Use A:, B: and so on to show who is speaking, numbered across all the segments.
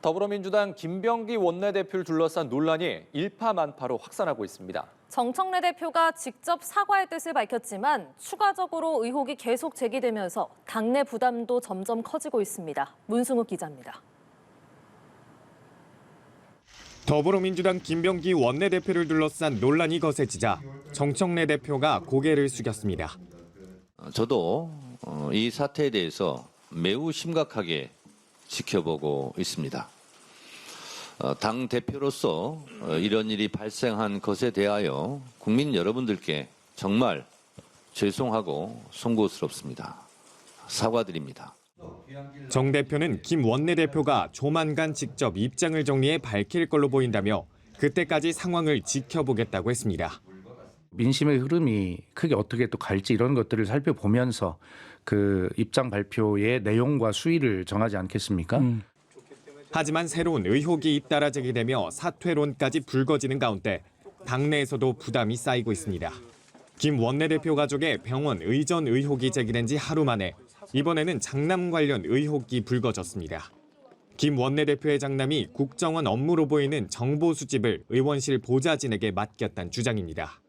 A: 더불어민주당 김병기 원내대표를 둘러싼 논란이 일파만파로 확산하고 있습니다.
B: 정청래 대표가 직접 사과의 뜻을 밝혔지만 추가적으로 의혹이 계속 제기되면서 당내 부담도 점점 커지고 있습니다. 문승욱 기자입니다.
C: 더불어민주당 김병기 원내대표를 둘러싼 논란이 거세지자 정청래 대표가 고개를 숙였습니다.
D: 저도 이 사태에 대해서 매우 심각하게 지켜보고 있습니다. 당 대표로서 이런 일이 발생한 것에 대하여 국민 여러분들께 정말 죄송하고 송구스럽습니다. 사과드립니다.
C: 정 대표는 김 원내대표가 조만간 직접 입장을 정리해 밝힐 걸로 보인다며 그때까지 상황을 지켜보겠다고 했습니다.
E: 민심의 흐름이 크게 어떻게 또 갈지 이런 것들을 살펴보면서 그 입장 발표의 내용과 수위를 정하지 않겠습니까?
C: 하지만 새로운 의혹이 잇따라 제기되며 사퇴론까지 불거지는 가운데 당내에서도 부담이 쌓이고 있습니다. 김 원내대표 가족의 병원 의전 의혹이 제기된 지 하루 만에 이번에는 장남 관련 의혹이 불거졌습니다. 김 원내대표의 장남이 국정원 업무로 보이는 정보 수집을 의원실 보좌진에게 맡겼다는 주장입니다.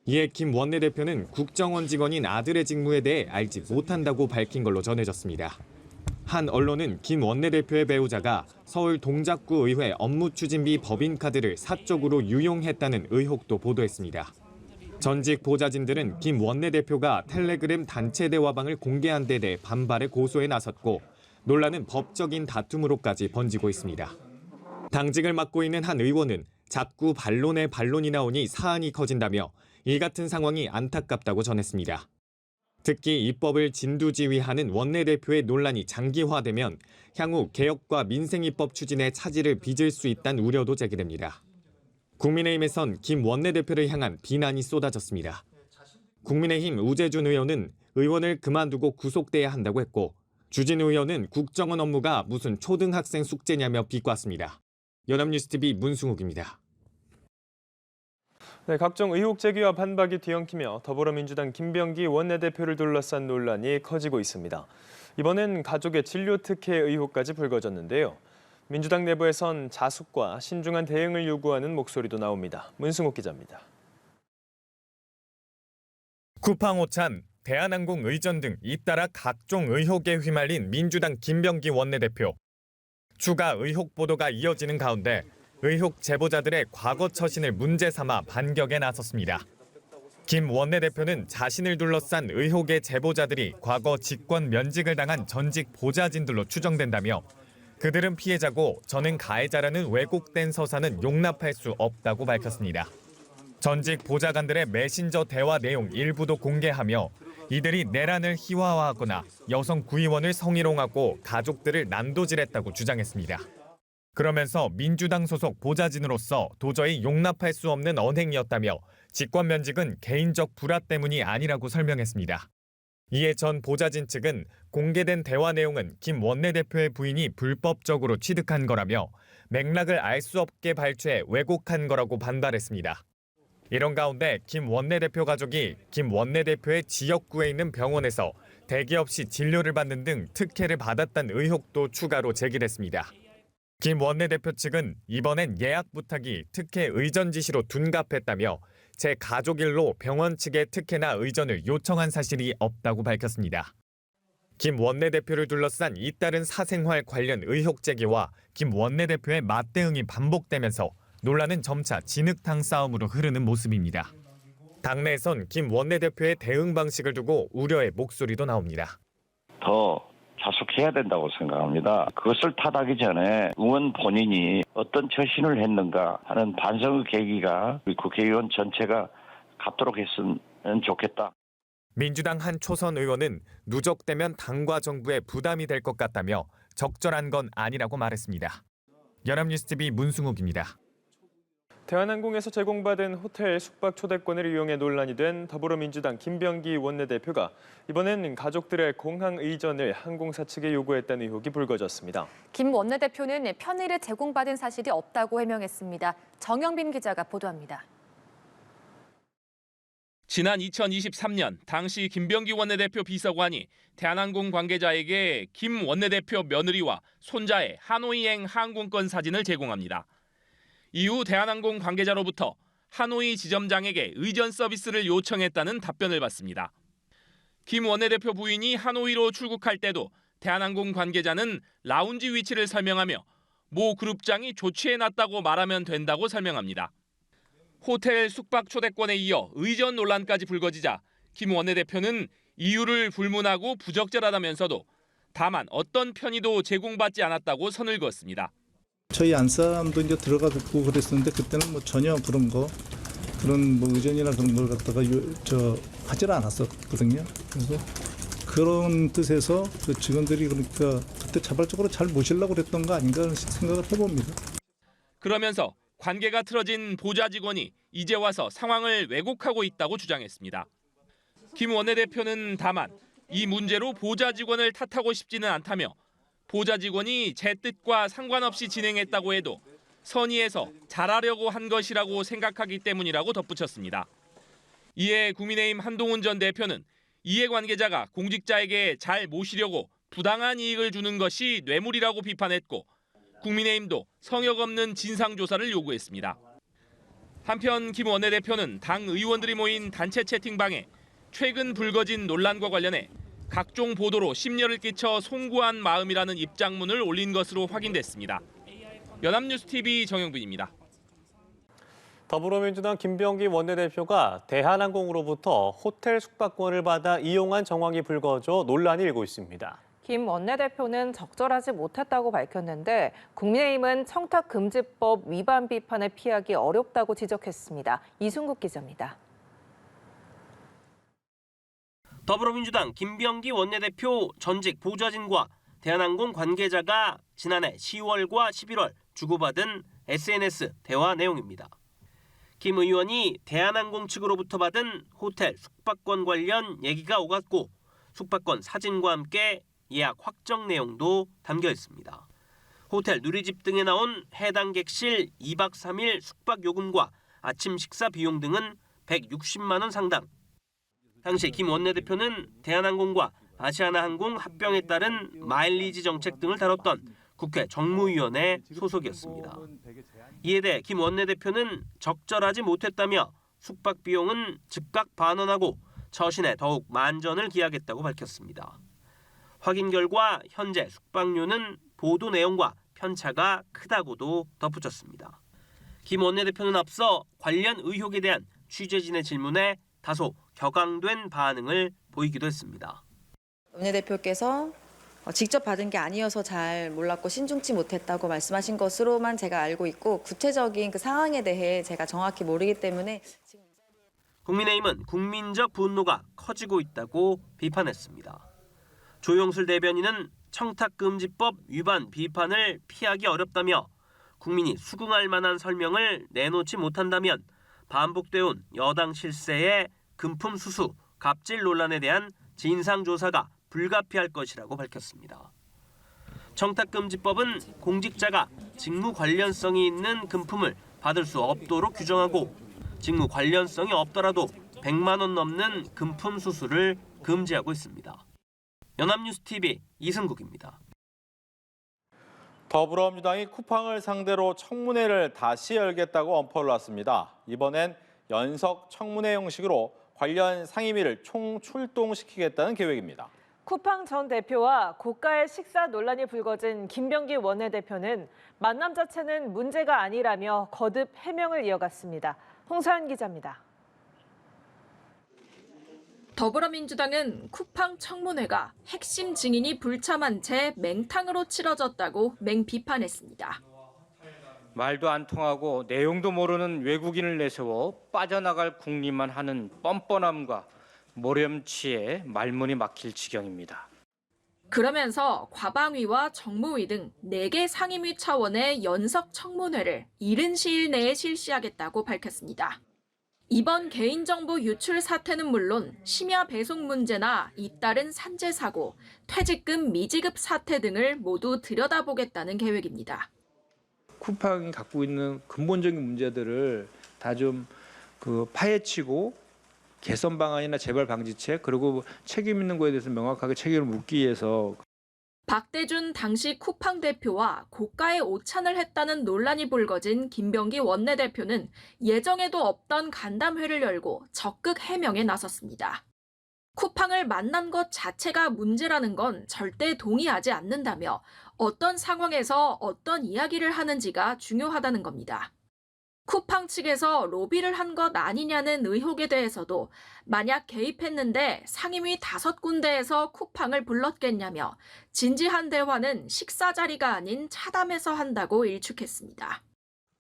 C: 이에 김 원내대표는 국정원 직원인 아들의 직무에 대해 알지 못한다고 밝힌 걸로 전해졌습니다. 한 언론은 김 원내대표의 배우자가 서울 동작구 의회 업무추진비 법인카드를 사적으로 유용했다는 의혹도 보도했습니다. 전직 보좌진들은 김 원내대표가 텔레그램 단체 대화방을 공개한 데 대해 반발에 고소에 나섰고 논란은 법적인 다툼으로까지 번지고 있습니다. 당직을 맡고 있는 한 의원은 자꾸 반론에 반론이 나오니 사안이 커진다며 이 같은 상황이 안타깝다고 전했습니다. 특히 입법을 진두지휘하는 원내대표의 논란이 장기화되면 향후 개혁과 민생입법 추진에 차질을 빚을 수 있다는 우려도 제기됩니다. 국민의힘에선 김 원내대표를 향한 비난이 쏟아졌습니다. 국민의힘 우재준 의원은 의원을 그만두고 구속돼야 한다고 했고 주진우 의원은 국정원 업무가 무슨 초등학생 숙제냐며 비꼬았습니다. 연합뉴스TV 문승욱입니다.
F: 네, 각종 의혹 제기와 반박이 뒤엉키며 더불어민주당 김병기 원내대표를 둘러싼 논란이 커지고 있습니다. 이번엔 가족의 진료 특혜 의혹까지 불거졌는데요. 민주당 내부에선 자숙과 신중한 대응을 요구하는 목소리도 나옵니다. 문승욱 기자입니다.
C: 쿠팡 오찬, 대한항공 의전 등 잇따라 각종 의혹에 휘말린 민주당 김병기 원내대표. 추가 의혹 보도가 이어지는 가운데 의혹 제보자들의 과거 처신을 문제 삼아 반격에 나섰습니다. 김 원내대표는 자신을 둘러싼 의혹의 제보자들이 과거 직권 면직을 당한 전직 보좌진들로 추정된다며 그들은 피해자고 저는 가해자라는 왜곡된 서사는 용납할 수 없다고 밝혔습니다. 전직 보좌관들의 메신저 대화 내용 일부도 공개하며 이들이 내란을 희화화하거나 여성 구의원을 성희롱하고 가족들을 난도질했다고 주장했습니다. 그러면서 민주당 소속 보좌진으로서 도저히 용납할 수 없는 언행이었다며 직권 면직은 개인적 불화 때문이 아니라고 설명했습니다. 이에 전 보좌진 측은 공개된 대화 내용은 김 원내대표의 부인이 불법적으로 취득한 거라며 맥락을 알 수 없게 발췌해 왜곡한 거라고 반발했습니다. 이런 가운데 김 원내대표 가족이 김 원내대표의 지역구에 있는 병원에서 대기 없이 진료를 받는 등 특혜를 받았다는 의혹도 추가로 제기됐습니다. 김 원내대표 측은 이번엔 예약 부탁이 특혜 의전 지시로 둔갑했다며 제 가족 일로 병원 측의 특혜나 의전을 요청한 사실이 없다고 밝혔습니다. 김 원내대표를 둘러싼 잇따른 사생활 관련 의혹 제기와 김 원내대표의 맞대응이 반복되면서 논란은 점차 진흙탕 싸움으로 흐르는 모습입니다. 당내에선 김 원내대표의 대응 방식을 두고 우려의 목소리도 나옵니다.
G: 더 자숙해야 된다고 생각합니다. 그것을 탓하기 전에 의원 본인이 어떤 처신을 했는가 하는 반성의 계기가 우리 국회의원 전체가 갖도록 했으면 좋겠다.
C: 민주당 한 초선 의원은 누적되면 당과 정부에 부담이 될 것 같다며 적절한 건 아니라고 말했습니다. 연합뉴스TV 문승욱입니다.
F: 대한항공에서 제공받은 호텔 숙박 초대권을 이용해 논란이 된 더불어민주당 김병기 원내대표가 이번엔 가족들의 공항 의전을 항공사 측에 요구했다는 의혹이 불거졌습니다.
B: 김 원내대표는 편의를 제공받은 사실이 없다고 해명했습니다. 정영빈 기자가 보도합니다.
H: 지난 2023년 당시 김병기 원내대표 비서관이 대한항공 관계자에게 김 원내대표 며느리와 손자의 하노이행 항공권 사진을 제공합니다. 이후 대한항공 관계자로부터 하노이 지점장에게 의전 서비스를 요청했다는 답변을 받습니다. 김 원내대표 부인이 하노이로 출국할 때도 대한항공 관계자는 라운지 위치를 설명하며 모 그룹장이 조치해놨다고 말하면 된다고 설명합니다. 호텔 숙박 초대권에 이어 의전 논란까지 불거지자 김 원내대표는 이유를 불문하고 부적절하다면서도 다만 어떤 편의도 제공받지 않았다고 선을 그었습니다.
I: 저희 안사람도 이제 들어가고 그랬었는데 그때는 뭐 전혀 그런 뭐 의전이나 그런 걸 갖다가 하질 않았었거든요. 그래서 그런 뜻에서 그 직원들이 그러니까 그때 자발적으로 잘 모시려고 그랬던 거 아닌가 하는 생각을 해봅니다.
H: 그러면서 관계가 틀어진 보좌 직원이 이제 와서 상황을 왜곡하고 있다고 주장했습니다. 김 원내대표는 다만 이 문제로 보좌 직원을 탓하고 싶지는 않다며 보좌 직원이 제 뜻과 상관없이 진행했다고 해도 선의에서 잘하려고 한 것이라고 생각하기 때문이라고 덧붙였습니다. 이에 국민의힘 한동훈 전 대표는 이해관계자가 공직자에게 잘 모시려고 부당한 이익을 주는 것이 뇌물이라고 비판했고 국민의힘도 성역 없는 진상조사를 요구했습니다. 한편 김 원내대표는 당 의원들이 모인 단체 채팅방에 최근 불거진 논란과 관련해 각종 보도로 심려를 끼쳐 송구한 마음이라는 입장문을 올린 것으로 확인됐습니다. 연합뉴스TV 정영빈입니다.
J: 더불어민주당 김병기 원내대표가 대한항공으로부터 호텔 숙박권을 받아 이용한 정황이 불거져 논란이 일고 있습니다.
K: 김 원내대표는 적절하지 못했다고 밝혔는데 국민의힘은 청탁금지법 위반 비판을 피하기 어렵다고 지적했습니다. 이순국 기자입니다.
L: 더불어민주당 김병기 원내대표 전직 보좌진과 대한항공 관계자가 지난해 10월과 11월 주고받은 SNS 대화 내용입니다. 김 의원이 대한항공 측으로부터 받은 호텔 숙박권 관련 얘기가 오갔고 숙박권 사진과 함께 예약 확정 내용도 담겨 있습니다. 호텔 누리집 등에 나온 해당 객실 2박 3일 숙박 요금과 아침 식사 비용 등은 160만 원 상당. 당시 김 원내대표는 대한항공과 아시아나항공 합병에 따른 마일리지 정책 등을 다뤘던 국회 정무위원회 소속이었습니다. 이에 대해 김 원내대표는 적절하지 못했다며 숙박 비용은 즉각 반환하고 처신에 더욱 만전을 기하겠다고 밝혔습니다. 확인 결과 현재 숙박료는 보도 내용과 편차가 크다고도 덧붙였습니다. 김 원내대표는 앞서 관련 의혹에 대한 취재진의 질문에 다소 격앙된 반응을 보이기도 했습니다.
M: 원내대표께서 직접 받은 게 아니어서 잘 몰랐고 신중치 못했다고 말씀하신 것으로만 제가 알고 있고 구체적인 그 상황에 대해 제가 정확히 모르기 때문에 지금
L: 국민의힘은 국민적 분노가 커지고 있다고 비판했습니다. 조영술 대변인은 청탁금지법 위반 비판을 피하기 어렵다며 국민이 수긍할 만한 설명을 내놓지 못한다면 반복돼온 여당 실세의 금품 수수, 갑질 논란에 대한 진상조사가 불가피할 것이라고 밝혔습니다. 청탁금지법은 공직자가 직무 관련성이 있는 금품을 받을 수 없도록 규정하고 직무 관련성이 없더라도 100만 원 넘는 금품 수수를 금지하고 있습니다. 연합뉴스TV 이승국입니다.
N: 더불어민주당이 쿠팡을 상대로 청문회를 다시 열겠다고 엄포를 놨습니다. 이번엔 연석 청문회 형식으로 관련 상임위를 총출동시키겠다는 계획입니다.
K: 쿠팡 전 대표와 고가의 식사 논란이 불거진 김병기 원내대표는 만남 자체는 문제가 아니라며 거듭 해명을 이어갔습니다. 홍서연 기자입니다.
O: 더불어민주당은 쿠팡 청문회가 핵심 증인이 불참한 채 맹탕으로 치러졌다고 맹비판했습니다.
P: 말도 안 통하고 내용도 모르는 외국인을 내세워 빠져나갈 궁리만 하는 뻔뻔함과 모렴치에 말문이 막힐 지경입니다.
O: 그러면서 과방위와 정무위 등 4개 상임위 차원의 연석 청문회를 이른 시일 내에 실시하겠다고 밝혔습니다. 이번 개인정보 유출 사태는 물론 심야 배송 문제나 잇따른 산재 사고, 퇴직금 미지급 사태 등을 모두 들여다보겠다는 계획입니다.
Q: 쿠팡이 갖고 있는 근본적인 문제들을 다 좀 파헤치고 개선 방안이나 재발 방지책 그리고 책임 있는 거에 대해서 명확하게 책임을 묻기 위해서
O: 박대준 당시 쿠팡 대표와 고가의 오찬을 했다는 논란이 불거진 김병기 원내대표는 예정에도 없던 간담회를 열고 적극 해명에 나섰습니다. 쿠팡을 만난 것 자체가 문제라는 건 절대 동의하지 않는다며 어떤 상황에서 어떤 이야기를 하는지가 중요하다는 겁니다. 쿠팡 측에서 로비를 한 것 아니냐는 의혹에 대해서도 만약 개입했는데 상임위 5군데에서 쿠팡을 불렀겠냐며 진지한 대화는 식사 자리가 아닌 차담에서 한다고 일축했습니다.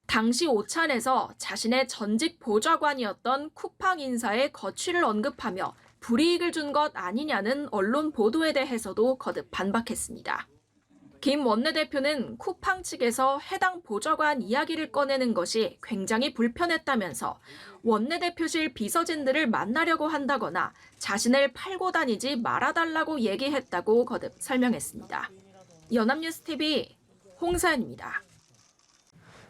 O: 당시 오찬에서 자신의 전직 보좌관이었던 쿠팡 인사의 거취를 언급하며 불이익을 준 것 아니냐는 언론 보도에 대해서도 거듭 반박했습니다. 김 원내대표는 쿠팡 측에서 해당 보좌관 이야기를 꺼내는 것이 굉장히 불편했다면서 원내대표실 비서진들을 만나려고 한다거나 자신을 팔고 다니지 말아달라고 얘기했다고 거듭 설명했습니다. 연합뉴스TV 홍사연입니다.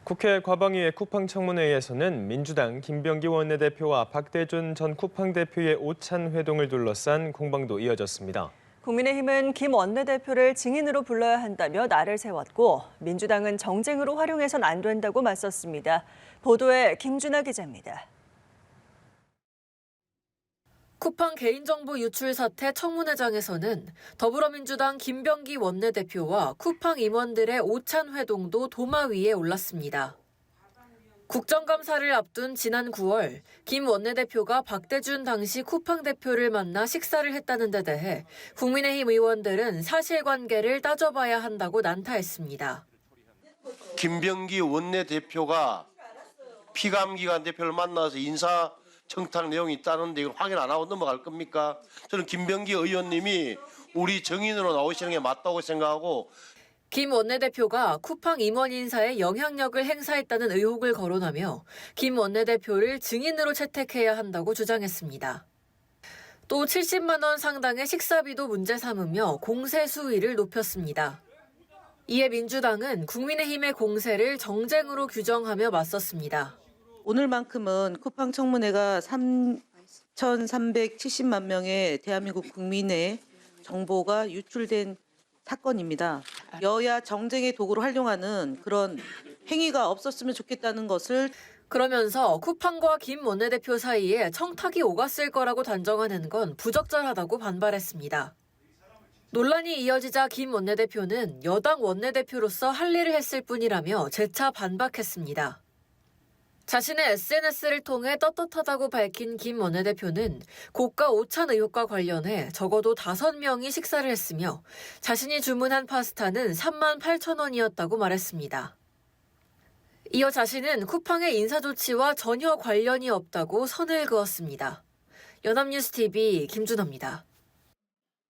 F: 국회 과방위의 쿠팡 청문회에서는 민주당 김병기 원내대표와 박대준 전 쿠팡 대표의 오찬 회동을 둘러싼 공방도 이어졌습니다.
R: 국민의힘은 김 원내대표를 증인으로 불러야 한다며 날을 세웠고 민주당은 정쟁으로 활용해선 안 된다고 맞섰습니다. 보도에 김준하 기자입니다.
S: 쿠팡 개인정보 유출 사태 청문회장에서는 더불어민주당 김병기 원내대표와 쿠팡 임원들의 오찬 회동도 도마 위에 올랐습니다. 국정감사를 앞둔 지난 9월 김 원내대표가 박대준 당시 쿠팡 대표를 만나 식사를 했다는 데 대해 국민의힘 의원들은 사실관계를 따져봐야 한다고 난타했습니다.
T: 김병기 원내대표가 피감기관 대표를 만나서 인사청탁 내용이 있다는데 이걸 확인 안 하고 넘어갈 겁니까? 저는 김병기 의원님이 우리 정인으로 나오시는 게 맞다고 생각하고
S: 김 원내대표가 쿠팡 임원 인사에 영향력을 행사했다는 의혹을 거론하며 김 원내대표를 증인으로 채택해야 한다고 주장했습니다. 또 70만 원 상당의 식사비도 문제 삼으며 공세 수위를 높였습니다. 이에 민주당은 국민의힘의 공세를 정쟁으로 규정하며 맞섰습니다.
U: 오늘만큼은 쿠팡 청문회가 3,370만 명의 대한민국 국민의 정보가 유출된 사건입니다. 여야 정쟁의 도구로 활용하는 그런 행위가 없었으면 좋겠다는 것을
S: 그러면서 쿠팡과 김 원내대표 사이에 청탁이 오갔을 거라고 단정하는 건 부적절하다고 반발했습니다. 논란이 이어지자 김 원내대표는 여당 원내대표로서 할 일을 했을 뿐이라며 재차 반박했습니다. 자신의 SNS를 통해 떳떳하다고 밝힌 김 원내대표는 고가 오찬 의혹과 관련해 적어도 5명이 식사를 했으며 자신이 주문한 파스타는 38,000원이었다고 말했습니다. 이어 자신은 쿠팡의 인사 조치와 전혀 관련이 없다고 선을 그었습니다. 연합뉴스TV 김준호입니다.